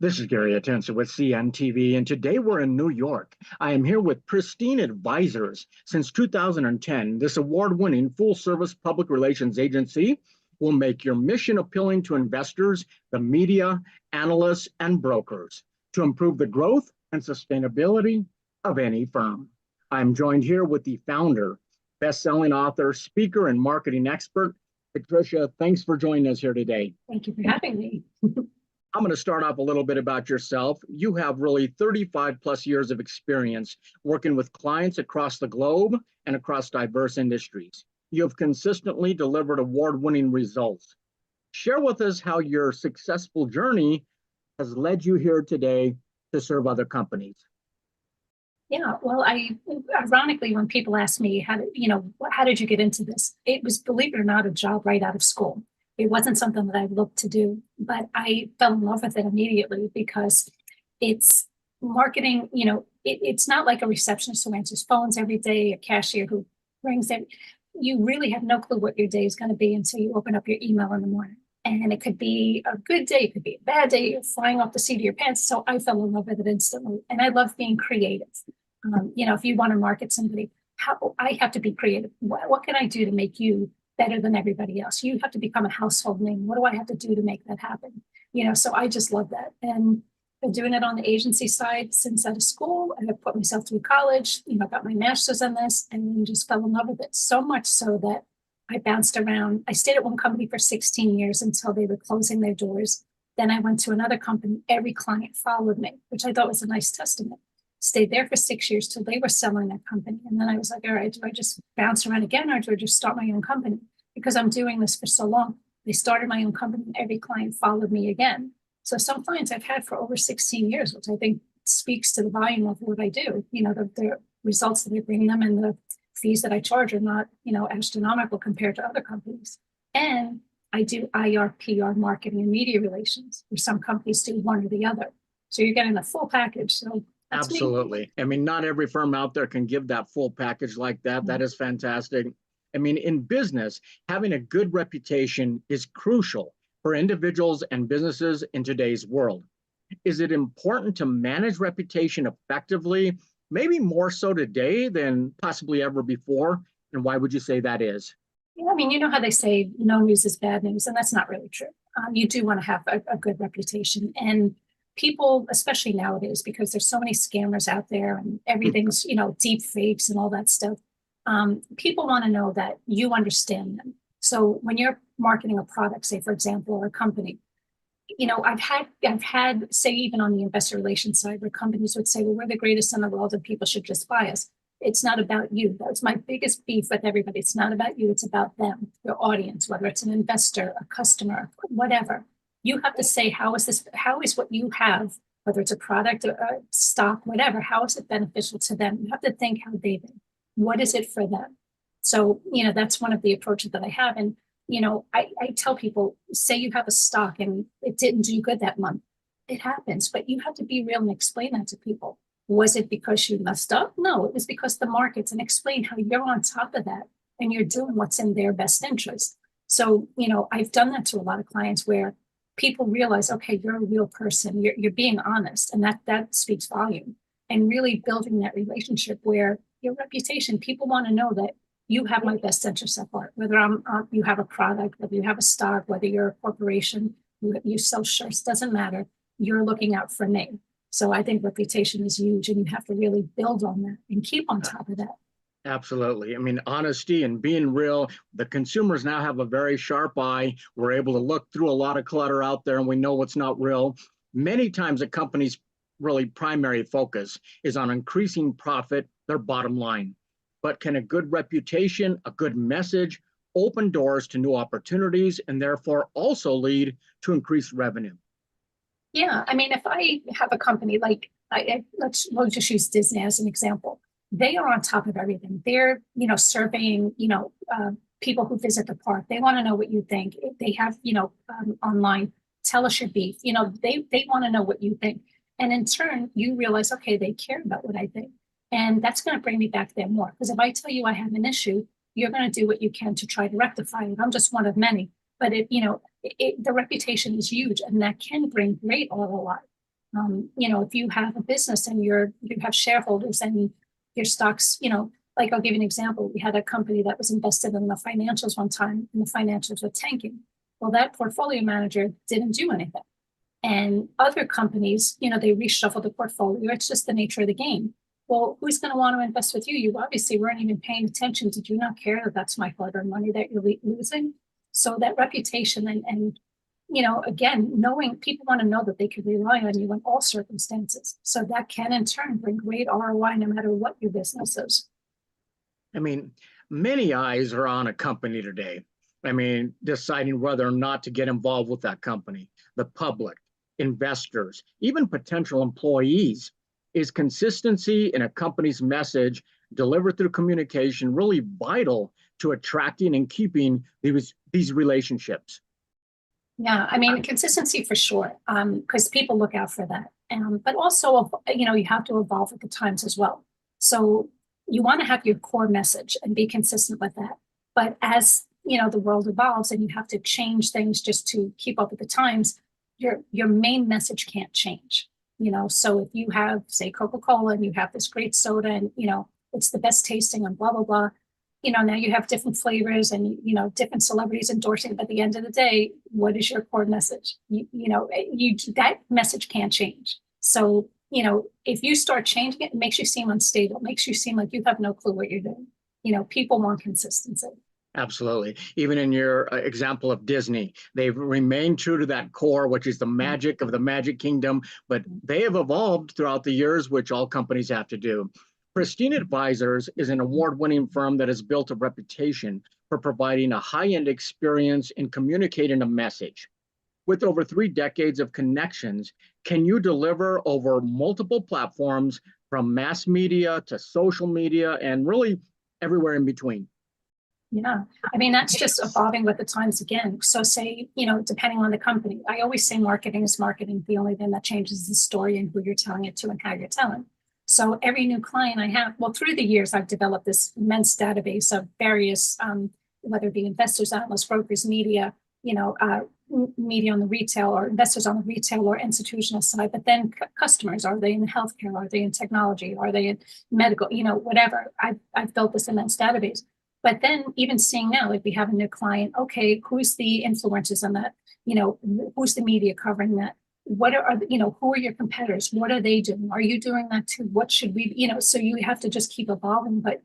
This is Gary Atencio with CNTV, and today we're in New York. I am here with Pristine Advisers. Since 2010, this award-winning full-service public relations agency will make your mission appealing to investors, the media, analysts, and brokers to improve the growth and sustainability of any firm. I'm joined here with the founder, best-selling author, speaker, and marketing expert, Patricia. Thanks for joining us here today. Thank you for having me. I'm going to start off a little bit about yourself. You have really 35 plus years of experience working with clients across the globe and across diverse industries. You have consistently delivered award-winning results. Share with us how your successful journey has led you here today to serve other companies. Yeah, well, ironically, when people ask me how did you get into this? It was, believe it or not, a job right out of school. It wasn't something that I looked to do, but I fell in love with it immediately because it's marketing. It's not like a receptionist who answers phones every day, a cashier who rings it. You really have no clue what your day is going to be until you open up your email in the morning. And it could be a good day, it could be a bad day, you're flying off the seat of your pants. So I fell in love with it instantly. And I love being creative. If you want to market somebody, I have to be creative. What can I do to make you better than everybody else? You have to become a household name. What do I have to do to make that happen? So I just love that. And been doing it on the agency side since out of school. I have put myself through college, got my master's in this and just fell in love with it. So much so that I bounced around. I stayed at one company for 16 years until they were closing their doors. Then I went to another company. Every client followed me, which I thought was a nice testament. Stayed there for 6 years till they were selling that company. And then I was like, all right, do I just bounce around again or do I just start my own company? Because I'm doing this for so long. I started my own company and every client followed me again. So some clients I've had for over 16 years, which I think speaks to the volume of what I do. The results that I bring them and the fees that I charge are not, astronomical compared to other companies. And I do IR, PR, marketing, and media relations, where some companies do one or the other. So you're getting the full package. So absolutely. I mean, not every firm out there can give that full package like that. That is fantastic. I mean, in business, having a good reputation is crucial for individuals and businesses in today's world. Is it important to manage reputation effectively, maybe more so today than possibly ever before? And why would you say that is? Yeah, I mean, you know how they say no news is bad news, and that's not really true. You do want to have a good reputation. And people, especially nowadays, because there's so many scammers out there and everything's, deep fakes and all that stuff. People want to know that you understand them. So when you're marketing a product, say, for example, or a company, I've had, say, even on the investor relations side, where companies would say, well, we're the greatest in the world and people should just buy us. It's not about you. That's my biggest beef with everybody. It's not about you. It's about them, your audience, whether it's an investor, a customer, whatever. You have to say, how is what you have, whether it's a product, a stock, whatever, how is it beneficial to them? You have to think how they think. What is it for them? So, that's one of the approaches that I have. And, I tell people, say you have a stock and it didn't do good that month. It happens, but you have to be real and explain that to people. Was it because you messed up? No, it was because the markets, and explain how you're on top of that and you're doing what's in their best interest. So, I've done that to a lot of clients where people realize, okay, you're a real person, you're being honest, and that speaks volume. And really building that relationship where your reputation, people want to know that you have my best interest at heart, whether you have a product, whether you have a stock, whether you're a corporation, you sell shirts, doesn't matter. You're looking out for me. So I think reputation is huge and you have to really build on that and keep on top of that. Absolutely. I mean, honesty and being real, the consumers now have a very sharp eye. We're able to look through a lot of clutter out there and we know what's not real. Many times a company's really primary focus is on increasing profit, their bottom line. But can a good reputation, a good message, open doors to new opportunities and therefore also lead to increased revenue? Yeah, I mean, if I have a company like, we'll just use Disney as an example. They are on top of everything. They're, surveying, people who visit the park. They want to know what you think. They have, online, tell us your beef. They want to know what you think. And in turn, you realize, okay, they care about what I think. And that's going to bring me back there more. Because if I tell you I have an issue, you're going to do what you can to try to rectify it. I'm just one of many. But the reputation is huge, and that can bring great ROI. If you have a business and you have shareholders and your stocks, like I'll give you an example. We had a company that was invested in the financials one time and the financials were tanking. Well, that portfolio manager didn't do anything. And other companies, they reshuffle the portfolio. It's just the nature of the game. Well, who's going to want to invest with you? You obviously weren't even paying attention. Did you not care that that's my hard-earned money that you're losing? So that reputation and again, knowing people want to know that they can rely on you in all circumstances. So that can in turn bring great ROI no matter what your business is. I mean, many eyes are on a company today. I mean, deciding whether or not to get involved with that company, the public, investors, even potential employees. Is consistency in a company's message delivered through communication really vital to attracting and keeping these relationships? Yeah, I mean, consistency for sure, because people look out for that. But also, you have to evolve with the times as well. So you want to have your core message and be consistent with that. But as, the world evolves and you have to change things just to keep up with the times, your main message can't change. So if you have, say, Coca-Cola and you have this great soda and, it's the best tasting and blah, blah, blah, now you have different flavors and, different celebrities endorsing. But at the end of the day, what is your core message? That message can't change. So, if you start changing it, it makes you seem unstable, it makes you seem like you have no clue what you're doing. People want consistency. Absolutely. Even in your example of Disney, they've remained true to that core, which is the magic of the Magic Kingdom, but they have evolved throughout the years, which all companies have to do. Pristine Advisers is an award-winning firm that has built a reputation for providing a high-end experience in communicating a message. With over 3 decades of connections, can you deliver over multiple platforms from mass media to social media and really everywhere in between? Yeah, I mean, that's just evolving with the times again. So say, depending on the company, I always say marketing is marketing. The only thing that changes is the story and who you're telling it to and how you're telling. So every new client I have, well, through the years, I've developed this immense database of various, whether it be investors, analysts, brokers, media, media on the retail or investors on the retail or institutional side, but then customers, are they in healthcare? Are they in technology? Are they in medical? Whatever. I've built this immense database. But then even seeing now, like we have a new client, okay, who's the influencers on that? Who's the media covering that? What are, who are your competitors? What are they doing? Are you doing that too? What should we, so you have to just keep evolving. But,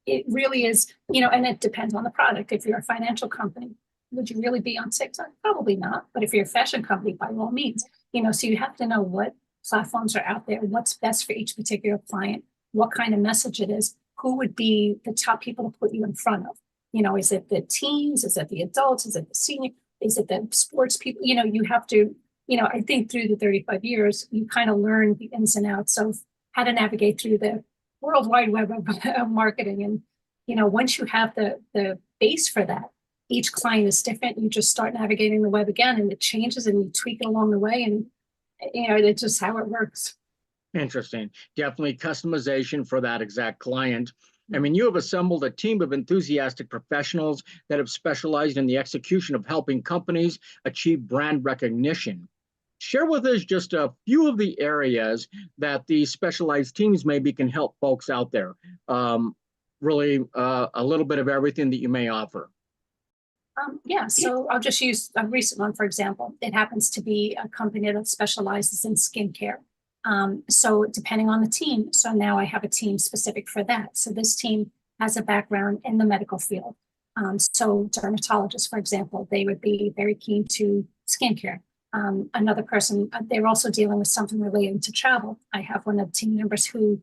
it really is, and it depends on the product. If you're a financial company, would you really be on TikTok? Probably not. But if you're a fashion company, by all means, so you have to know what platforms are out there, what's best for each particular client, what kind of message it is. Who would be the top people to put you in front of? Is it the teens? Is it the adults? Is it the senior? Is it the sports people? You have to, I think through the 35 years, you kind of learn the ins and outs of how to navigate through the world wide web of marketing. And, once you have the base for that, each client is different. You just start navigating the web again and it changes and you tweak it along the way. And, it's just how it works. Interesting. Definitely customization for that exact client. I mean, you have assembled a team of enthusiastic professionals that have specialized in the execution of helping companies achieve brand recognition. Share with us just a few of the areas that these specialized teams maybe can help folks out there. Really a little bit of everything that you may offer. Yeah, so I'll just use a recent one, for example. It happens to be a company that specializes in skincare. So depending on the team, so now I have a team specific for that. So this team has a background in the medical field. So dermatologists, for example, they would be very keen to skincare. Another person, they're also dealing with something related to travel. I have one of the team members who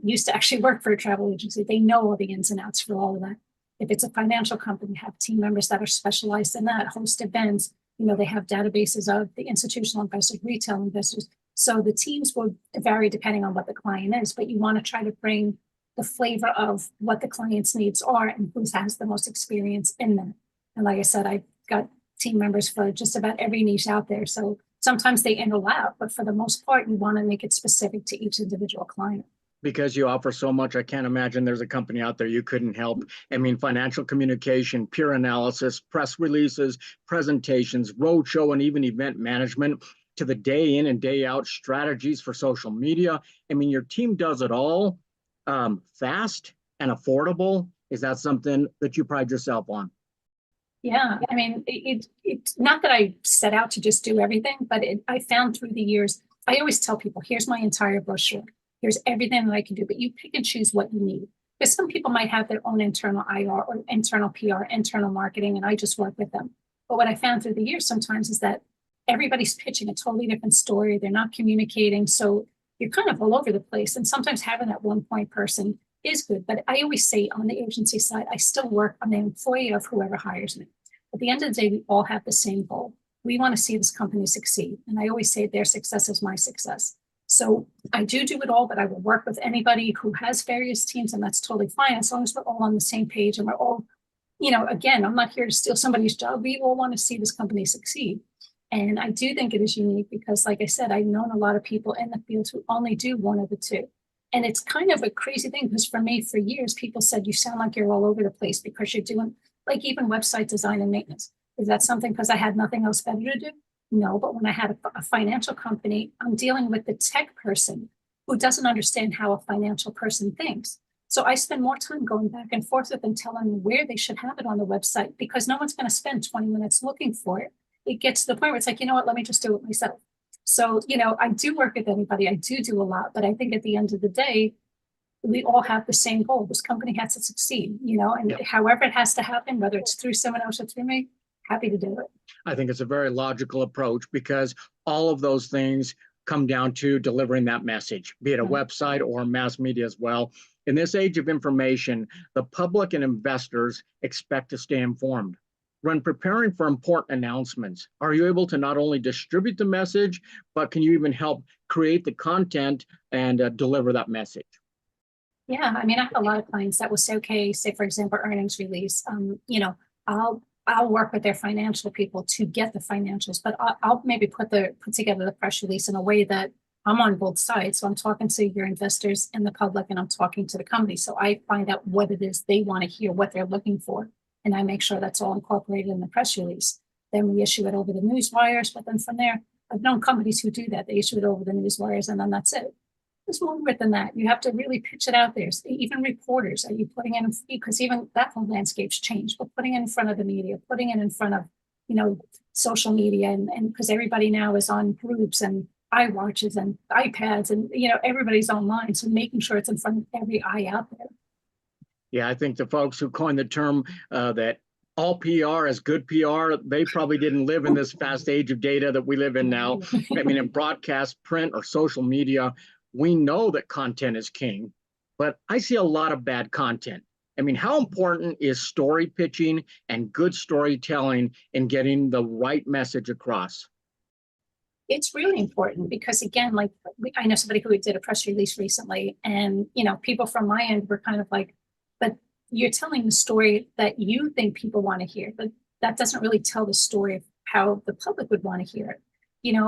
used to actually work for a travel agency. They know all the ins and outs for all of that. If it's a financial company, have team members that are specialized in that, host events. They have databases of the institutional investors, retail investors. So the teams will vary depending on what the client is, but you want to try to bring the flavor of what the client's needs are and who has the most experience in them. And like I said, I've got team members for just about every niche out there. So sometimes they interlap, but for the most part, you want to make it specific to each individual client. Because you offer so much, I can't imagine there's a company out there you couldn't help. I mean, financial communication, peer analysis, press releases, presentations, roadshow, and even event management. to the day in and day out strategies for social media. I mean, your team does it all fast and affordable. Is that something that you pride yourself on? Yeah, I mean, it's not that I set out to just do everything, but I found through the years, I always tell people, here's my entire brochure. Here's everything that I can do, but you pick and choose what you need. Because some people might have their own internal IR or internal PR, internal marketing, and I just work with them. But what I found through the years sometimes is that everybody's pitching a totally different story. They're not communicating. So you're kind of all over the place. And sometimes having that one point person is good. But I always say on the agency side, I still work on the employee of whoever hires me. At the end of the day, we all have the same goal. We want to see this company succeed. And I always say their success is my success. So I do it all, but I will work with anybody who has various teams, and that's totally fine as long as we're all on the same page and we're all, again, I'm not here to steal somebody's job. We all want to see this company succeed. And I do think it is unique because, like I said, I've known a lot of people in the field who only do one of the two. And it's kind of a crazy thing because for me, for years, people said, you sound like you're all over the place because you're doing like even website design and maintenance. Is that something because I had nothing else better to do? No, but when I had a financial company, I'm dealing with the tech person who doesn't understand how a financial person thinks. So I spend more time going back and forth with them, telling them where they should have it on the website because no one's going to spend 20 minutes looking for it. It gets to the point where it's like, you know what, let me just do it myself. So, I do work with anybody. I do a lot, but I think at the end of the day, we all have the same goal. This company has to succeed, and Yep. However it has to happen, whether it's through someone else or through me, happy to do it. I think it's a very logical approach because all of those things come down to delivering that message, be it a website or mass media as well. In this age of information, the public and investors expect to stay informed. When preparing for important announcements, are you able to not only distribute the message, but can you even help create the content and deliver that message? Yeah, I mean, I have a lot of clients that will say, okay, say for example, earnings release. I'll work with their financial people to get the financials, but I'll maybe put together the press release in a way that I'm on both sides. So I'm talking to your investors and the public, and I'm talking to the company. So I find out what it is they want to hear, what they're looking for, and I make sure that's all incorporated in the press release. Then we issue it over the news wires, but then from there, I've known companies who do that. They issue it over the news wires, and then that's it. There's more with than that. You have to really pitch it out there. So even reporters, are you putting in, because even that whole landscape's changed, but putting it in front of the media, putting it in front of, social media, and because everybody now is on groups and iWatches and iPads and, everybody's online. So making sure it's in front of every eye out there. Yeah, I think the folks who coined the term that all PR is good PR, they probably didn't live in this fast age of data that we live in now. I mean, in broadcast, print, or social media, we know that content is king, but I see a lot of bad content. I mean, how important is story pitching and good storytelling in getting the right message across? It's really important because, again, like I know somebody who did a press release recently, and people from my end were kind of like, but you're telling the story that you think people want to hear, but that doesn't really tell the story of how the public would want to hear it.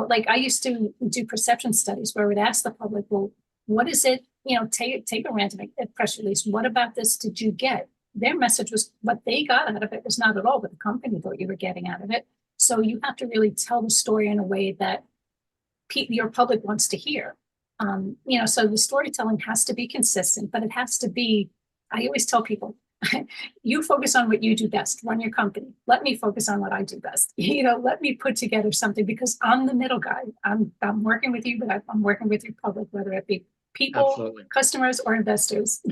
Like I used to do perception studies where I would ask the public, well, what is it, take a random press release. What about this did you get? Their message was what they got out of it was not at all what the company thought you were getting out of it. So you have to really tell the story in a way that your public wants to hear. So the storytelling has to be consistent, but it has to be, I always tell people, you focus on what you do best, run your company. Let me focus on what I do best. Let me put together something because I'm the middle guy. I'm working with you, but I'm working with your public, whether it be people, Absolutely. Customers, or investors.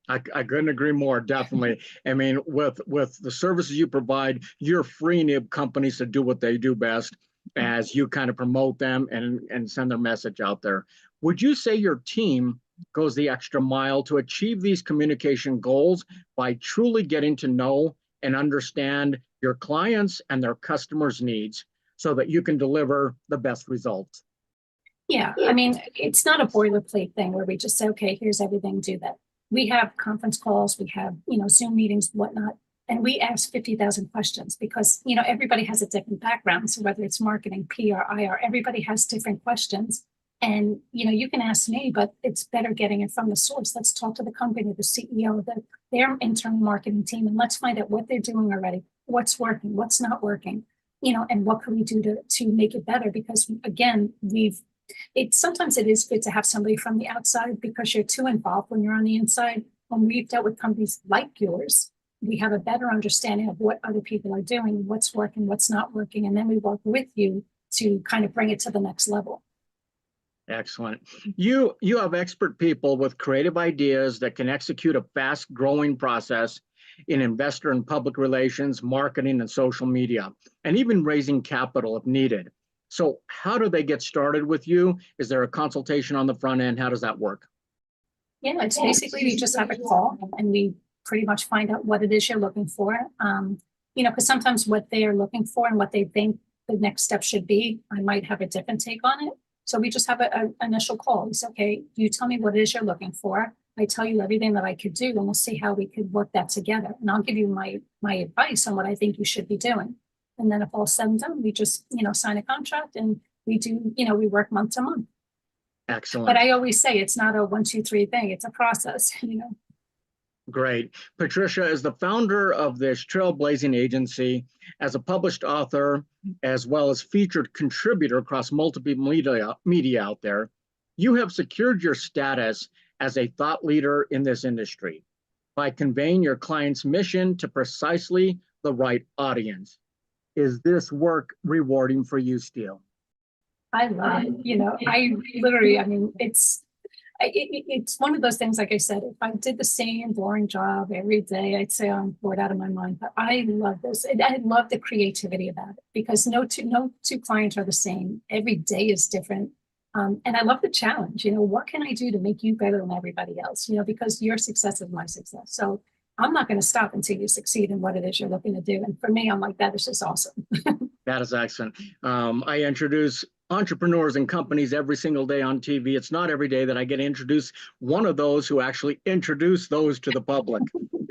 I couldn't agree more, definitely. I mean, with the services you provide, you're freeing up companies to do what they do best as you kind of promote them and send their message out there. Would you say your team goes the extra mile to achieve these communication goals by truly getting to know and understand your clients and their customers' needs so that you can deliver the best results? Yeah, I mean, it's not a boilerplate thing where we just say, okay, here's everything, do that. We have conference calls, we have, Zoom meetings, whatnot, and we ask 50,000 questions because, everybody has a different background. So whether it's marketing, PR, IR, everybody has different questions. And, you can ask me, but it's better getting it from the source. Let's talk to the company, the CEO, their internal marketing team, and let's find out what they're doing already, what's working, what's not working. and what can we do to make it better? Because again, sometimes it is good to have somebody from the outside because you're too involved when you're on the inside. When we've dealt with companies like yours, we have a better understanding of what other people are doing, what's working, what's not working, and then we work with you to kind of bring it to the next level. Excellent. You have expert people with creative ideas that can execute a fast-growing process in investor and public relations, marketing, and social media, and even raising capital if needed. So how do they get started with you? Is there a consultation on the front end? How does that work? Yeah, it's basically we just have a call and we pretty much find out what it is you're looking for. Because sometimes what they are looking for and what they think the next step should be, I might have a different take on it. So we just have an initial call. We say, okay, you tell me what it is you're looking for. I tell you everything that I could do, and we'll see how we could work that together. And I'll give you my advice on what I think you should be doing. And then if all said and done, we just, sign a contract and we do, we work month to month. Excellent. But I always say it's not a 1, 2, 3 thing. It's a process, Great. Patricia is the founder of this trailblazing agency. As a published author, as well as featured contributor across multiple media out there, you have secured your status as a thought leader in this industry by conveying your client's mission to precisely the right audience. Is this work rewarding for you, Steele? I love it. It's one of those things, like I said, if I did the same boring job every day, I'd say I'm bored out of my mind. But I love this. I love the creativity about it because no two clients are the same. Every day is different. And I love the challenge. What can I do to make you better than everybody else? Because your success is my success. So I'm not going to stop until you succeed in what it is you're looking to do. And for me, I'm like, that is just awesome. That is excellent. I introduce entrepreneurs and companies every single day on TV. It's not every day that I get to introduce one of those who actually introduce those to the public.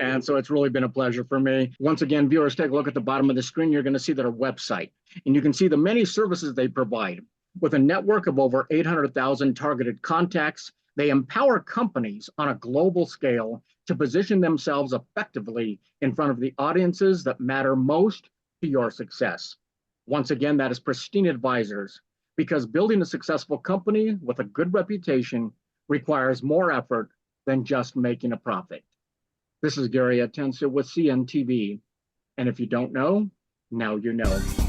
And so it's really been a pleasure for me. Once again, viewers, take a look at the bottom of the screen. You're going to see their website, and you can see the many services they provide. With a network of over 800,000 targeted contacts, they empower companies on a global scale to position themselves effectively in front of the audiences that matter most to your success. Once again, that is Pristine Advisers, because building a successful company with a good reputation requires more effort than just making a profit. This is Gary Atencio with CNTV, and if you don't know, now you know.